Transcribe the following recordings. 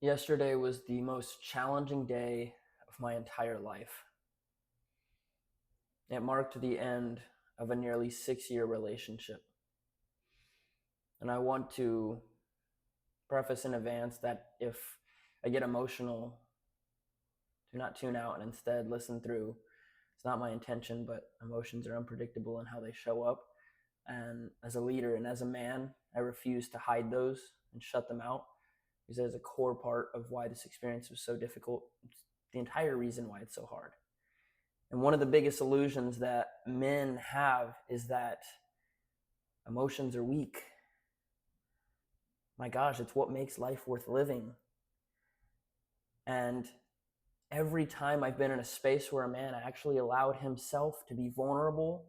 Yesterday was the most challenging day of my entire life. It marked the end of a nearly 6-year relationship. And I want to preface in advance that if I get emotional, do not tune out and instead listen through. It's not my intention, but emotions are unpredictable in how they show up. And as a leader and as a man, I refuse to hide those and shut them out because that is a core part of why this experience was so difficult. It's the entire reason why it's so hard. And one of the biggest illusions that men have is that emotions are weak. My gosh, it's what makes life worth living. And every time I've been in a space where a man actually allowed himself to be vulnerable,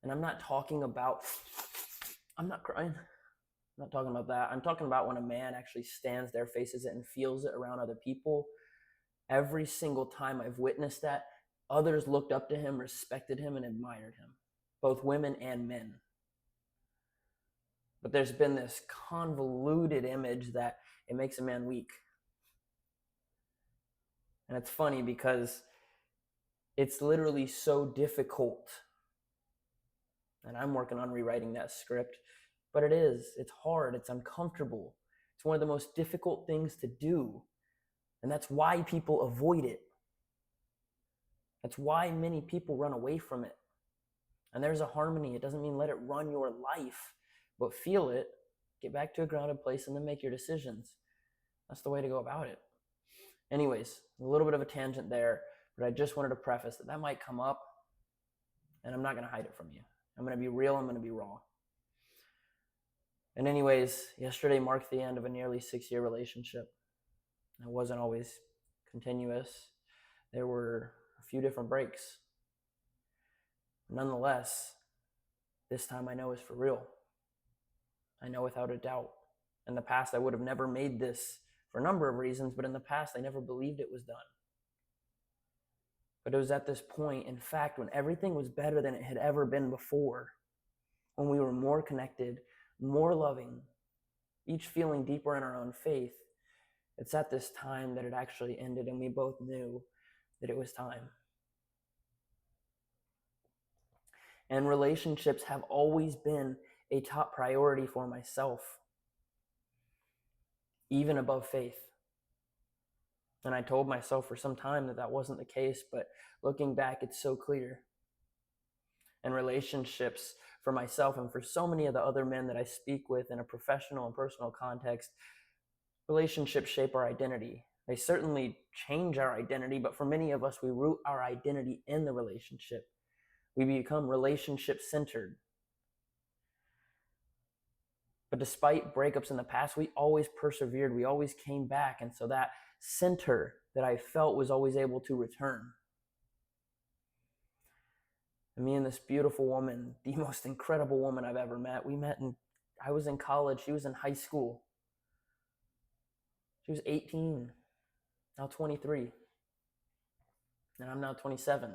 and I'm not talking about, I'm not crying. I'm not talking about that. I'm talking about when a man actually stands there, faces it, and feels it around other people. Every single time I've witnessed that, others looked up to him, respected him, and admired him, both women and men. But there's been this convoluted image that it makes a man weak. And it's funny because it's literally so difficult. And I'm working on rewriting that script, but it is. It's hard. It's uncomfortable. It's one of the most difficult things to do. And that's why people avoid it. That's why many people run away from it. And there's a harmony. It doesn't mean let it run your life, but feel it, get back to a grounded place, and then make your decisions. That's the way to go about it. Anyways, a little bit of a tangent there, but I just wanted to preface that might come up, and I'm not going to hide it from you. I'm going to be real. I'm going to be raw. And anyways, yesterday marked the end of a nearly 6-year relationship. It wasn't always continuous. There were a few different breaks. Nonetheless, this time I know is for real. I know without a doubt. In the past, I would have never made this for a number of reasons, but in the past, I never believed it was done. But it was at this point, in fact, when everything was better than it had ever been before, when we were more connected, more loving, each feeling deeper in our own faith, it's at this time that it actually ended, and we both knew that it was time. And relationships have always been a top priority for myself, even above faith. And I told myself for some time that that wasn't the case, but looking back, it's so clear. And relationships for myself and for so many of the other men that I speak with in a professional and personal context, relationships shape our identity. They certainly change our identity, but for many of us, we root our identity in the relationship. We become relationship centered. But despite breakups in the past, we always persevered. We always came back. And so that center that I felt was always able to return. And me and this beautiful woman, the most incredible woman I've ever met, I was in college. She was in high school. She was 18, now 23. And I'm now 27.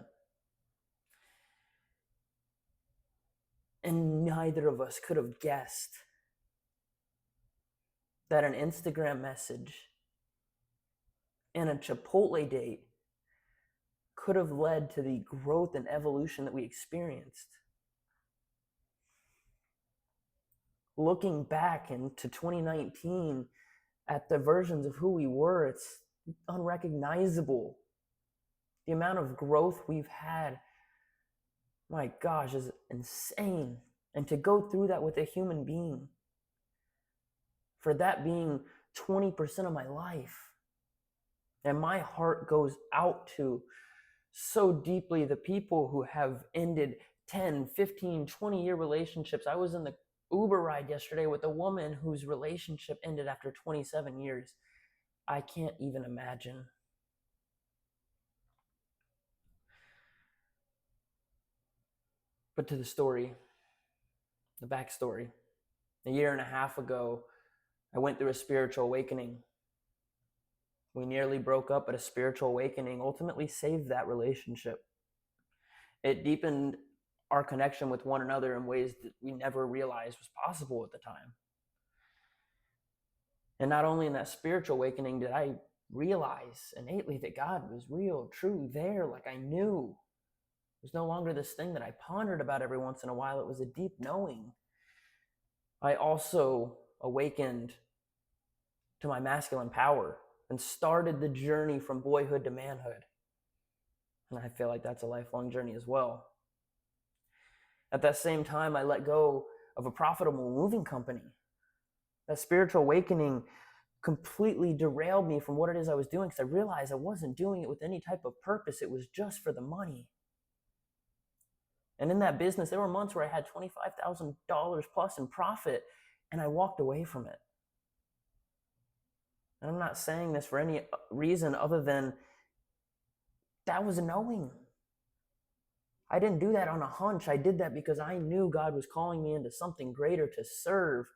And neither of us could have guessed that an Instagram message and a Chipotle date could have led to the growth and evolution that we experienced. Looking back into 2019 at the versions of who we were, it's unrecognizable. The amount of growth we've had, my gosh, is insane. And to go through that with a human being, for that being 20% of my life. And my heart goes out to so deeply the people who have ended 10, 15, 20-year relationships. I was in the Uber ride yesterday with a woman whose relationship ended after 27 years. I can't even imagine. But to the story, the backstory. A year and a half ago, I went through a spiritual awakening. We nearly broke up, but a spiritual awakening ultimately saved that relationship. It deepened our connection with one another in ways that we never realized was possible at the time. And not only in that spiritual awakening did I realize innately that God was real, true, there, like I knew. It was no longer this thing that I pondered about every once in a while. It was a deep knowing. I also awakened to my masculine power and started the journey from boyhood to manhood. And I feel like that's a lifelong journey as well. At that same time, I let go of a profitable moving company. That spiritual awakening completely derailed me from what it is I was doing, because I realized I wasn't doing it with any type of purpose. It was just for the money. And in that business, there were months where I had $25,000 plus in profit, and I walked away from it. And I'm not saying this for any reason other than that was a knowing. I didn't do that on a hunch. I did that because I knew God was calling me into something greater to serve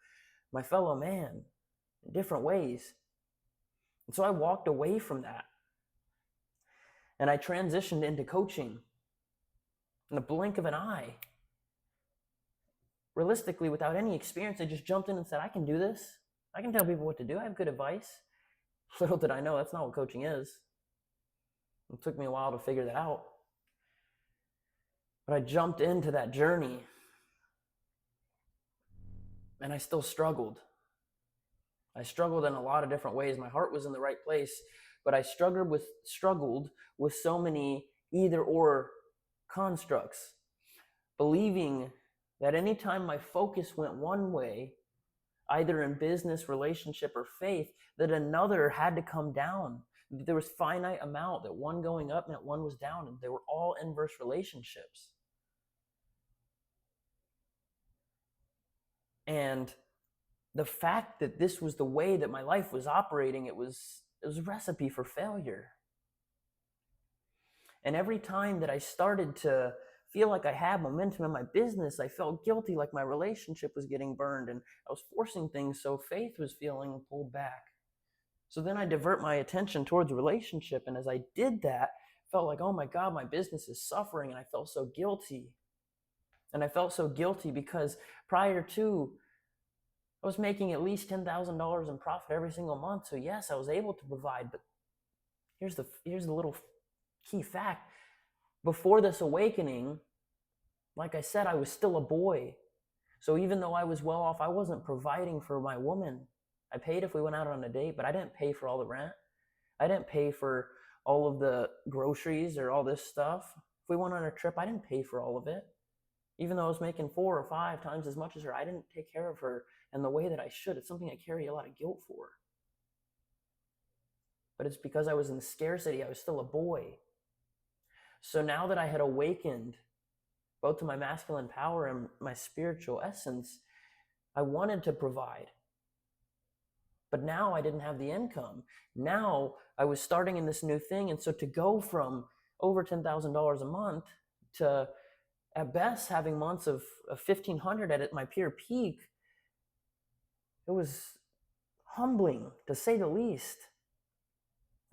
my fellow man in different ways. And so I walked away from that. And I transitioned into coaching in the blink of an eye. Realistically, without any experience, I just jumped in and said, I can do this. I can tell people what to do. I have good advice. Little did I know that's not what coaching is. It took me a while to figure that out. But I jumped into that journey, and I still struggled. I struggled in a lot of different ways. My heart was in the right place, but I struggled with so many either or constructs, believing that anytime my focus went one way, either in business, relationship, or faith, that another had to come down. There was finite amount, that one going up meant one was down, and they were all inverse relationships. And the fact that this was the way that my life was operating, it was a recipe for failure. And every time that I started to feel like I had momentum in my business, I felt guilty, like my relationship was getting burned, and I was forcing things, so faith was feeling pulled back. So then I divert my attention towards relationship, and as I did that, I felt like, oh my God, my business is suffering, and I felt so guilty. And I felt so guilty because prior to, I was making at least $10,000 in profit every single month. So yes, I was able to provide, but here's the little key fact. Before this awakening, like I said, I was still a boy. So even though I was well off, I wasn't providing for my woman. I paid if we went out on a date, but I didn't pay for all the rent. I didn't pay for all of the groceries or all this stuff. If we went on a trip, I didn't pay for all of it. Even though I was making 4 or 5 times as much as her, I didn't take care of her in the way that I should. It's something I carry a lot of guilt for. But it's because I was in scarcity. I was still a boy. So now that I had awakened both to my masculine power and my spiritual essence, I wanted to provide. But now I didn't have the income. Now I was starting in this new thing. And so to go from over $10,000 a month to at best having months of $1,500 at my pure peak, it was humbling, to say the least.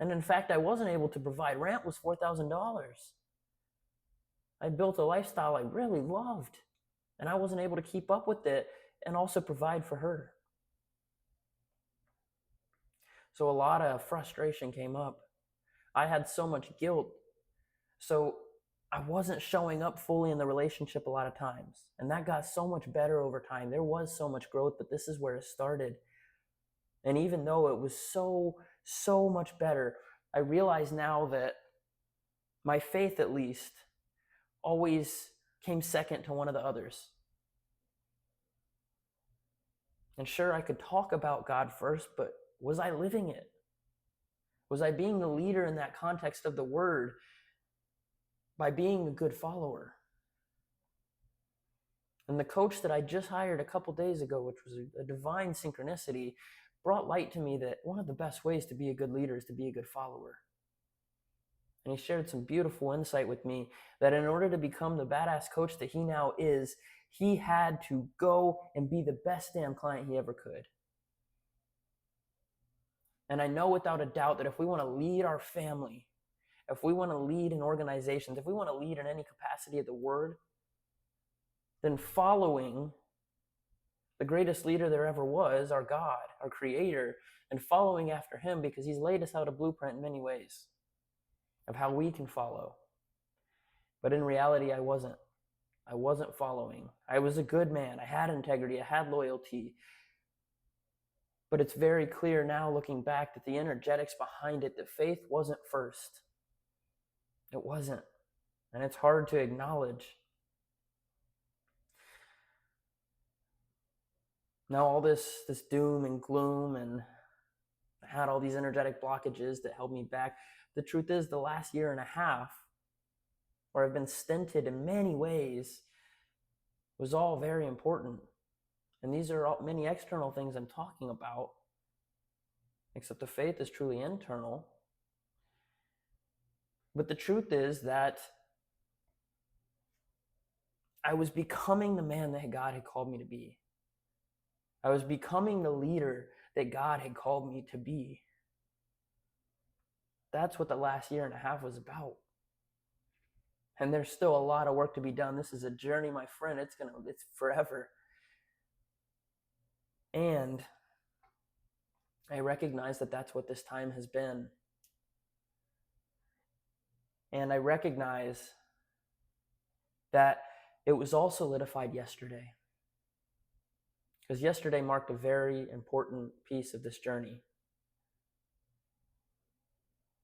And in fact, I wasn't able to provide. Rent was $4,000. I built a lifestyle I really loved, and I wasn't able to keep up with it and also provide for her. So a lot of frustration came up. I had so much guilt. So I wasn't showing up fully in the relationship a lot of times. And that got so much better over time. There was so much growth, but this is where it started. And even though it was so much better, I realize now that my faith, at least, always came second to one of the others. And sure, I could talk about God first, but was I living it? Was I being the leader in that context of the word by being a good follower? And the coach that I just hired a couple days ago, which was a divine synchronicity, brought light to me that one of the best ways to be a good leader is to be a good follower. And he shared some beautiful insight with me that in order to become the badass coach that he now is, he had to go and be the best damn client he ever could. And I know without a doubt that if we want to lead our family, if we want to lead in organizations, if we want to lead in any capacity of the word, then following the greatest leader there ever was, our God, our Creator, and following after Him because He's laid us out a blueprint in many ways of how we can follow. But in reality, I wasn't. I wasn't following. I was a good man. I had integrity. I had loyalty. But it's very clear now, looking back, that the energetics behind it, that faith wasn't first. It wasn't. And it's hard to acknowledge. Now all this doom and gloom, and I had all these energetic blockages that held me back. The truth is, the last year and a half, where I've been stinted in many ways, was all very important. And these are all many external things I'm talking about, except the faith is truly internal. But the truth is that I was becoming the man that God had called me to be. I was becoming the leader that God had called me to be. That's what the last year and a half was about. And there's still a lot of work to be done. This is a journey, my friend. It's forever. And I recognize that that's what this time has been. And I recognize that it was all solidified yesterday. Because yesterday marked a very important piece of this journey.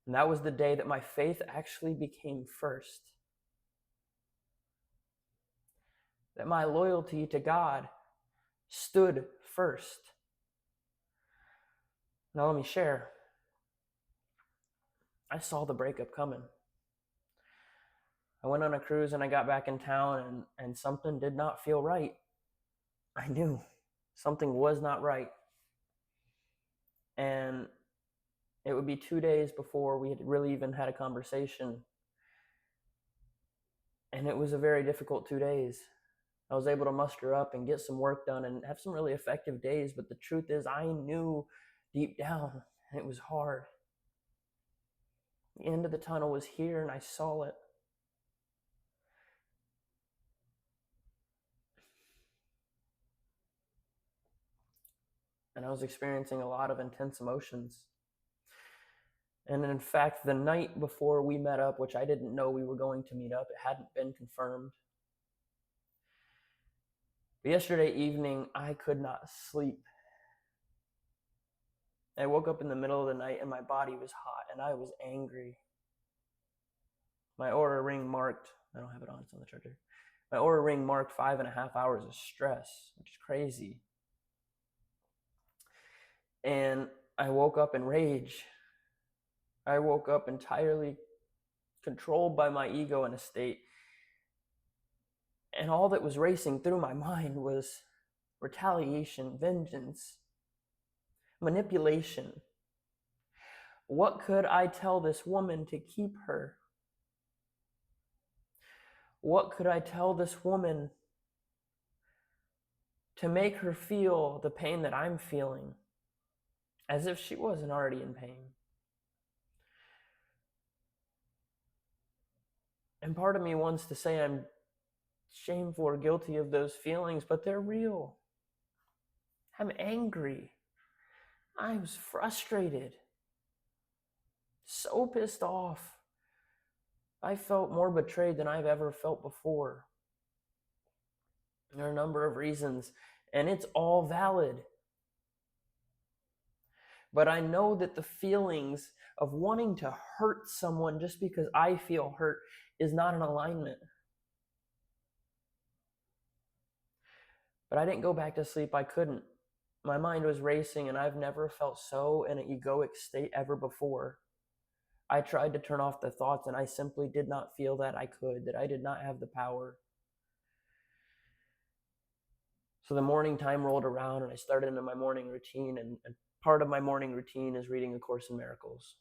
And that was the day that my faith actually became first. That my loyalty to God stood first. Now let me share. I saw the breakup coming. I went on a cruise and I got back in town and something did not feel right. I knew something was not right. And it would be 2 days before we had really even had a conversation. And it was a very difficult 2 days. I was able to muster up and get some work done and have some really effective days. But the truth is, I knew deep down it was hard. The end of the tunnel was here and I saw it. And I was experiencing a lot of intense emotions. And in fact, the night before we met up, which I didn't know we were going to meet up, it hadn't been confirmed. But yesterday evening, I could not sleep. I woke up in the middle of the night and my body was hot and I was angry. My Aura ring marked, I don't have it on, it's on the charger. My Aura ring marked 5.5 hours of stress, which is crazy. And I woke up in rage. I woke up entirely controlled by my ego in a state. And all that was racing through my mind was retaliation, vengeance, manipulation. What could I tell this woman to keep her? What could I tell this woman to make her feel the pain that I'm feeling, as if she wasn't already in pain? And part of me wants to say I'm shameful or guilty of those feelings, but they're real. I'm angry. I was frustrated. So pissed off. I felt more betrayed than I've ever felt before. There are a number of reasons, and it's all valid. But I know that the feelings of wanting to hurt someone just because I feel hurt is not in alignment. But I didn't go back to sleep. I couldn't. My mind was racing, and I've never felt so in an egoic state ever before. I tried to turn off the thoughts, and I simply did not feel that I could, that I did not have the power. So the morning time rolled around, and I started into my morning routine, and part of my morning routine is reading A Course in Miracles.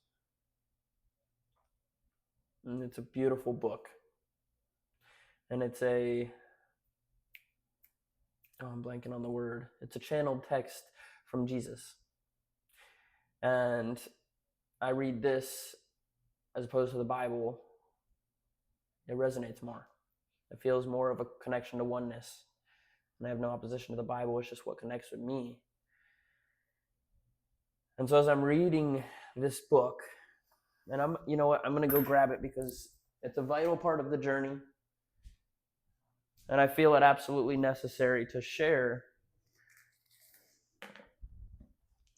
And it's a beautiful book. And it's I'm blanking on the word. It's a channeled text from Jesus. And I read this as opposed to the Bible. It resonates more. It feels more of a connection to oneness. And I have no opposition to the Bible. It's just what connects with me. And so as I'm reading this book, and I'm going to go grab it because it's a vital part of the journey. And I feel it absolutely necessary to share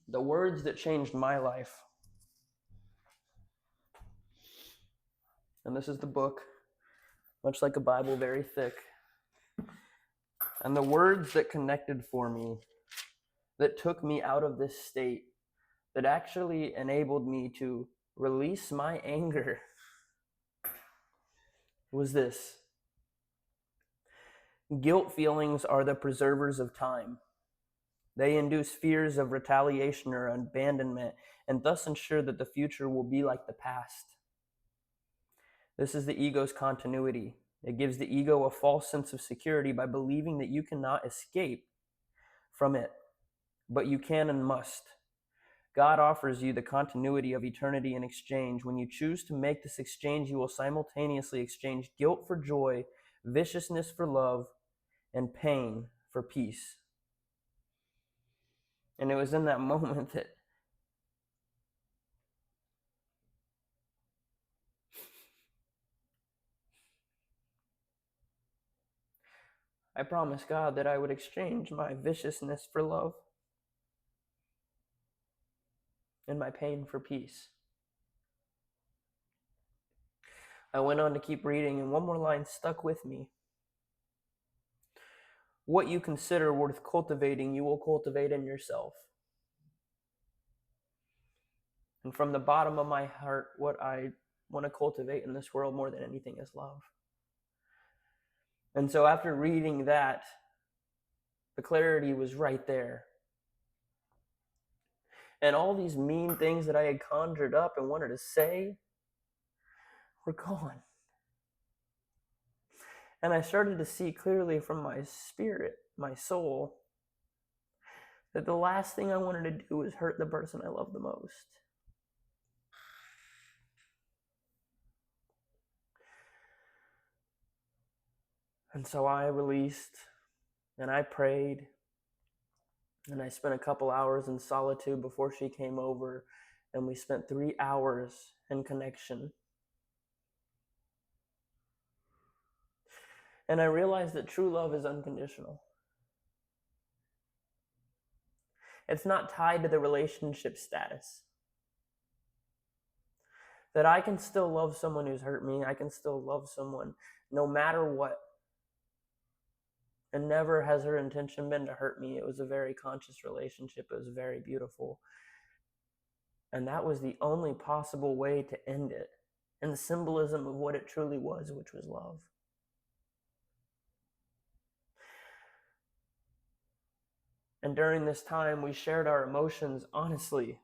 the words that changed my life. And this is the book, much like a Bible, very thick. And the words that connected for me, that took me out of this state, that actually enabled me to release my anger, was this: guilt feelings are the preservers of time. They induce fears of retaliation or abandonment, and thus ensure that the future will be like the past. This is the ego's continuity. It gives the ego a false sense of security by believing that you cannot escape from it, but you can and must. God offers you the continuity of eternity in exchange. When you choose to make this exchange, you will simultaneously exchange guilt for joy, viciousness for love, and pain for peace. And it was in that moment that I promised God that I would exchange my viciousness for love and my pain for peace. I went on to keep reading, and one more line stuck with me. What you consider worth cultivating, you will cultivate in yourself. And from the bottom of my heart, what I want to cultivate in this world more than anything is love. And so after reading that, the clarity was right there. And all these mean things that I had conjured up and wanted to say were gone. And I started to see clearly from my spirit, my soul, that the last thing I wanted to do was hurt the person I love the most. And so I released, and I prayed, and I spent a couple hours in solitude before she came over, and we spent 3 hours in connection. And I realized that true love is unconditional. It's not tied to the relationship status. That I can still love someone who's hurt me. I can still love someone no matter what. And never has her intention been to hurt me. It was a very conscious relationship. It was very beautiful. And that was the only possible way to end it. And the symbolism of what it truly was, which was love. And during this time, we shared our emotions honestly.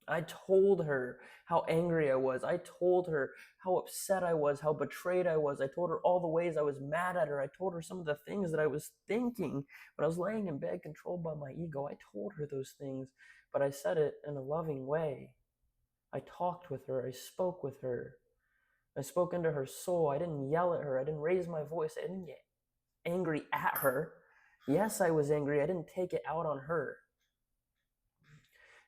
I told her how angry I was. I told her how upset I was, how betrayed I was. I told her all the ways I was mad at her. I told her some of the things that I was thinking when I was laying in bed, controlled by my ego. I told her those things, but I said it in a loving way. I talked with her. I spoke with her. I spoke into her soul. I didn't yell at her. I didn't raise my voice. I didn't get angry at her. Yes, I was angry. I didn't take it out on her.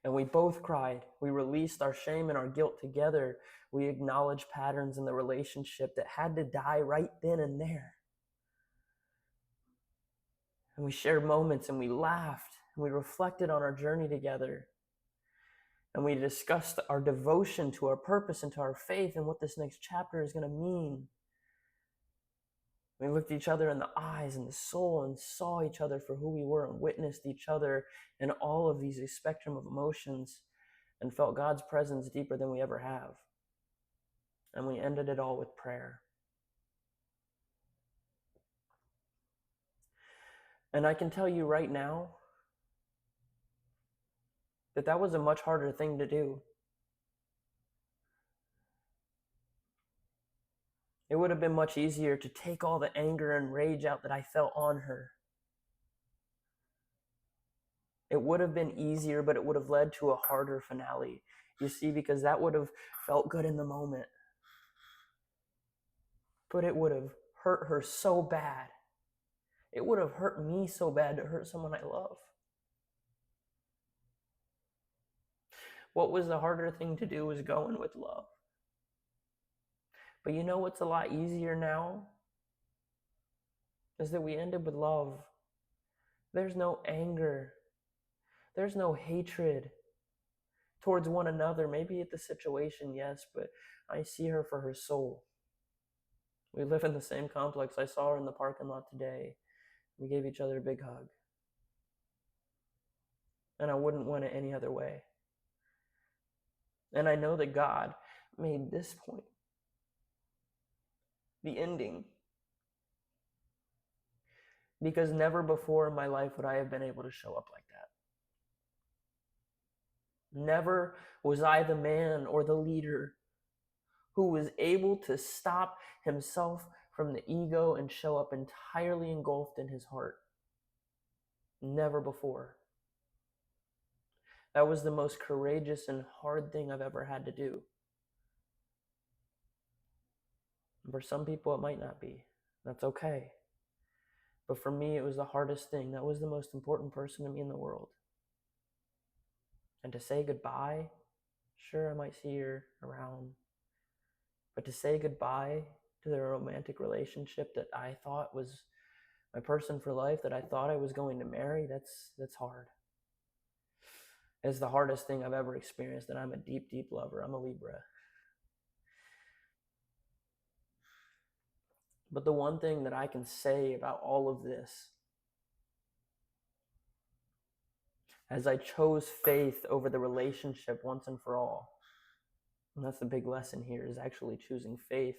And we both cried. We released our shame and our guilt together. We acknowledged patterns in the relationship that had to die right then and there. And we shared moments, and we laughed, and we reflected on our journey together. And we discussed our devotion to our purpose and to our faith and what this next chapter is going to mean. We looked each other in the eyes and the soul and saw each other for who we were and witnessed each other in all of these spectrum of emotions and felt God's presence deeper than we ever have. And we ended it all with prayer. And I can tell you right now that that was a much harder thing to do. It would have been much easier to take all the anger and rage out that I felt on her. It would have been easier, but it would have led to a harder finale. You see, because that would have felt good in the moment. But it would have hurt her so bad It would have hurt me so bad to hurt someone I love. What was the harder thing to do was go in with love. But you know what's a lot easier now? Is that we ended with love. There's no anger. There's no hatred towards one another. Maybe at the situation, yes, but I see her for her soul. We live in the same complex. I saw her in the parking lot today. We gave each other a big hug. And I wouldn't want it any other way. And I know that God made this point, the ending, because never before in my life would I have been able to show up like that. Never was I the man or the leader who was able to stop himself from the ego and show up entirely engulfed in his heart. Never before. That was the most courageous and hard thing I've ever had to do. For some people, it might not be. That's okay. But for me, it was the hardest thing. That was the most important person to me in the world. And to say goodbye, sure, I might see her around. But to say goodbye to the romantic relationship that I thought was my person for life, that I thought I was going to marry, that's hard. It's the hardest thing I've ever experienced, and I'm a deep, deep lover. I'm a Libra. But the one thing that I can say about all of this, as I chose faith over the relationship once and for all, and that's the big lesson here, is actually choosing faith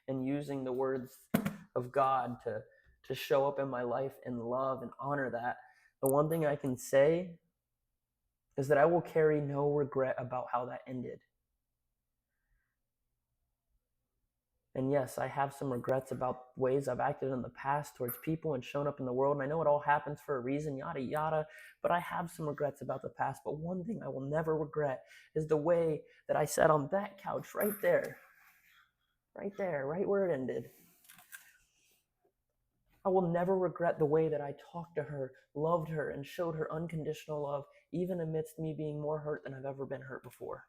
and using the words of God to show up in my life and love and honor that. The one thing I can say is that I will carry no regret about how that ended. And yes, I have some regrets about ways I've acted in the past towards people and shown up in the world. And I know it all happens for a reason, yada, yada. But I have some regrets about the past. But one thing I will never regret is the way that I sat on that couch right there, right where it ended. I will never regret the way that I talked to her, loved her, and showed her unconditional love, even amidst me being more hurt than I've ever been hurt before.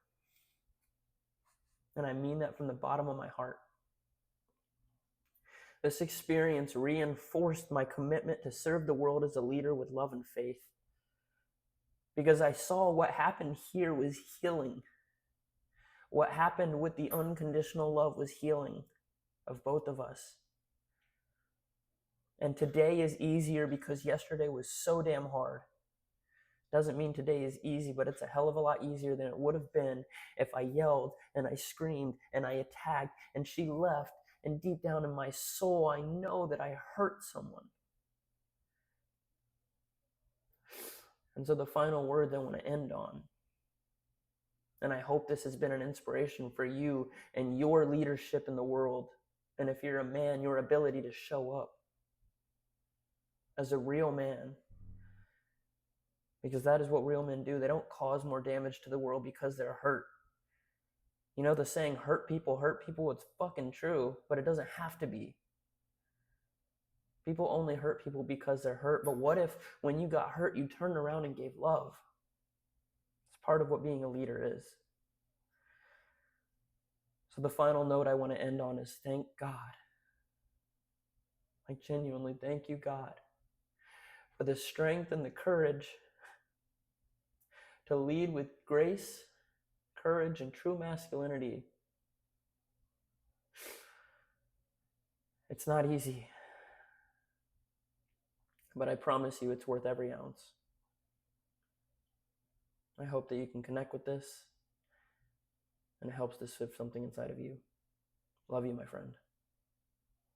And I mean that from the bottom of my heart. This experience reinforced my commitment to serve the world as a leader with love and faith. Because I saw what happened here was healing. What happened with the unconditional love was healing of both of us. And today is easier because yesterday was so damn hard. Doesn't mean today is easy, but it's a hell of a lot easier than it would have been if I yelled and I screamed and I attacked and she left. And deep down in my soul, I know that I hurt someone. And so the final words I want to end on, and I hope this has been an inspiration for you and your leadership in the world, and if you're a man, your ability to show up as a real man, because that is what real men do. They don't cause more damage to the world because they're hurt. You know the saying, hurt people, it's fucking true, but it doesn't have to be. People only hurt people because they're hurt. But what if when you got hurt, you turned around and gave love? It's part of what being a leader is. So the final note I want to end on is thank God. I genuinely thank you, God, for the strength and the courage to lead with grace, courage, and true masculinity. It's not easy, but I promise you it's worth every ounce. I hope that you can connect with this and it helps to shift something inside of you. Love you, my friend.